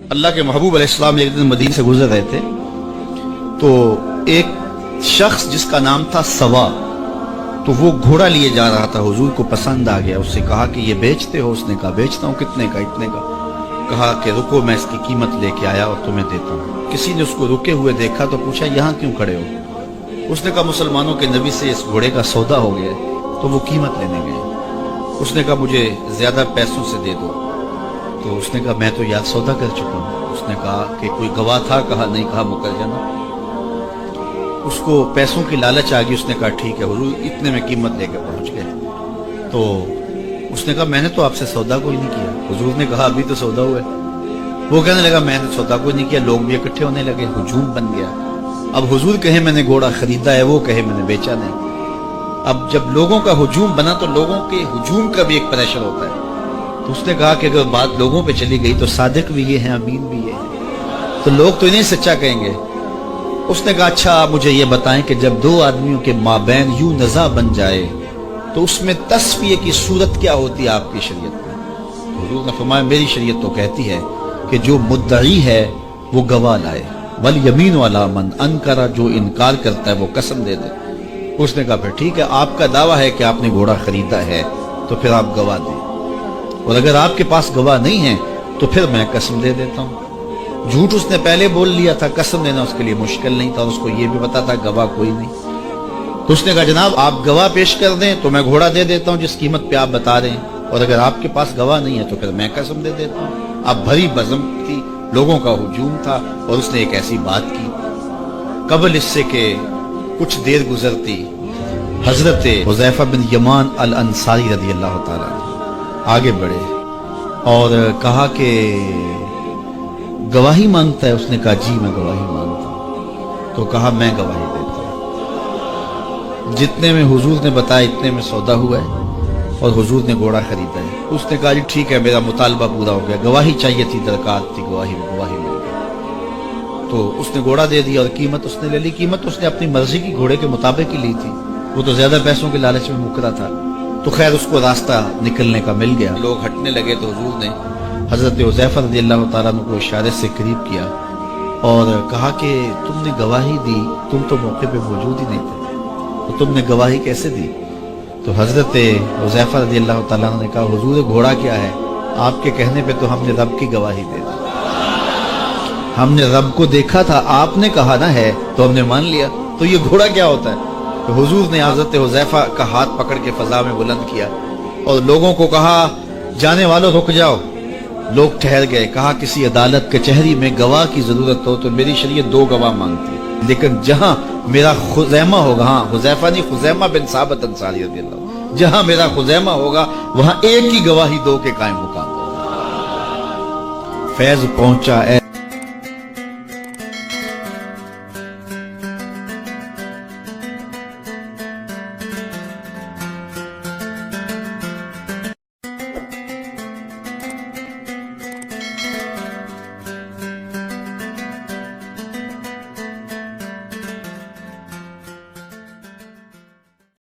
اللہ کے محبوب علیہ السلام ایک دن مدینے سے گزر رہے تھے تو ایک شخص جس کا نام تھا سوا، تو وہ گھوڑا لیے جا رہا تھا، حضور کو پسند آ گیا، اس سے کہا کہ یہ بیچتے ہو؟ اس نے کہا بیچتا ہوں۔ کتنے کا؟ اتنے کا۔ کہا کہ رکو میں اس کی قیمت لے کے آیا اور تمہیں دیتا ہوں۔ کسی نے اس کو رکے ہوئے دیکھا تو پوچھا یہاں کیوں کھڑے ہو؟ اس نے کہا مسلمانوں کے نبی سے اس گھوڑے کا سودا ہو گیا تو وہ قیمت لینے گئے۔ اس نے کہا مجھے زیادہ پیسوں سے دے دو، تو اس نے کہا میں تو یاد سودا کر چکا ہوں۔ اس نے کہا کہ کوئی گواہ تھا؟ کہا نہیں۔ کہا مکر جانا۔ اس کو پیسوں کی لالچ آ گئی، اس نے کہا ٹھیک ہے حضور، اتنے میں قیمت لے کے پہنچ گئے۔ تو اس نے کہا میں نے تو آپ سے سودا کوئی نہیں کیا۔ حضور نے کہا ابھی تو سودا ہوا ہے۔ وہ کہنے لگا میں نے سودا کوئی نہیں کیا۔ لوگ بھی اکٹھے ہونے لگے، ہجوم بن گیا۔ اب حضور کہے میں نے گھوڑا خریدا ہے، وہ کہے میں نے بیچا نہیں۔ اب جب لوگوں کا ہجوم بنا تو لوگوں کے ہجوم کا بھی ایک پریشر ہوتا ہے۔ تو اس نے کہا کہ اگر بات لوگوں پہ چلی گئی تو صادق بھی یہ ہیں، امین بھی یہ ہیں، تو لوگ تو انہیں سچا کہیں گے۔ اس نے کہا اچھا آپ مجھے یہ بتائیں کہ جب دو آدمیوں کے مابین یوں نزاع بن جائے تو اس میں تصفیہ کی صورت کیا ہوتی ہے آپ کی شریعت میں؟ حضور نے فرمایا میری شریعت تو کہتی ہے کہ جو مدعی ہے وہ گواہ لائے، والیمین علی من انکر، جو انکار کرتا ہے وہ قسم دے دے۔ اس نے کہا پھر ٹھیک ہے، آپ کا دعویٰ ہے کہ آپ نے گھوڑا خریدا ہے تو پھر آپ گواہ دیں، اور اگر آپ کے پاس گواہ نہیں ہے تو پھر میں قسم دے دیتا ہوں۔ جھوٹ اس نے پہلے بول لیا تھا، قسم دینا اس کے لیے مشکل نہیں تھا، اس کو یہ بھی پتا تھا گواہ کوئی نہیں۔ تو اس نے کہا جناب آپ گواہ پیش کر دیں تو میں گھوڑا دے دیتا ہوں جس قیمت پہ آپ بتا رہے ہیں، اور اگر آپ کے پاس گواہ نہیں ہے تو پھر میں قسم دے دیتا ہوں۔ اب بھری بزم تھی، لوگوں کا ہجوم تھا، اور اس نے ایک ایسی بات کی۔ قبل اس سے کہ کچھ دیر گزرتی حضرت حذیفہ بن یمان الانصاری رضی اللہ تعالیٰ آگے بڑھے اور کہا کہ گواہی مانگتا ہے؟ اس نے کہا جی میں گواہی مانگتا ہوں۔ تو کہا میں گواہی دیتا ہوں۔ جتنے میں حضور نے بتایا اتنے میں سودا ہوا ہے اور حضور نے گھوڑا خریدا ہے۔ اس نے کہا جی ٹھیک ہے میرا مطالبہ پورا ہو گیا، گواہی چاہیے تھی، درکار تھی، گواہی مل گئی۔ تو اس نے گھوڑا دے دیا اور قیمت اس نے لے لی۔ قیمت اس نے اپنی مرضی کی گھوڑے کے مطابق ہی لی تھی، وہ تو زیادہ پیسوں کے لالچ میں مکرا تھا۔ تو خیر اس کو راستہ نکلنے کا مل گیا۔ لوگ ہٹنے لگے تو حضور نے حضرت حذیفہ رضی اللہ تعالیٰ عنہ کو اشارے سے قریب کیا اور کہا کہ تم نے گواہی دی، تم تو موقع پہ موجود ہی نہیں تھے، تو تم نے گواہی کیسے دی؟ تو حضرت حذیفہ رضی اللہ تعالیٰ عنہ نے کہا حضور گھوڑا کیا ہے، آپ کے کہنے پہ تو ہم نے رب کی گواہی دے دی، ہم نے رب کو دیکھا تھا، آپ نے کہا نہ ہے تو ہم نے مان لیا، تو یہ گھوڑا کیا ہوتا ہے؟ تو حضور نے حضرت حذیفہ کا ہاتھ پکڑ کے فضا میں بلند کیا اور لوگوں کو کہا جانے والوں رک جاؤ۔ لوگ ٹھہر گئے۔ کہا کسی عدالت کچہری میں گواہ کی ضرورت ہو تو میری شریعت دو گواہ مانگتی ہے، لیکن جہاں میرا خزیمہ ہوگا، ہاں حذیفہ نہیں، خزیمہ بن ثابت انصاری رضی اللہ عنہ، جہاں میرا خزیمہ ہوگا وہاں ایک ہی گواہی دو کے قائم مقام ہوگا۔ فیض پہنچا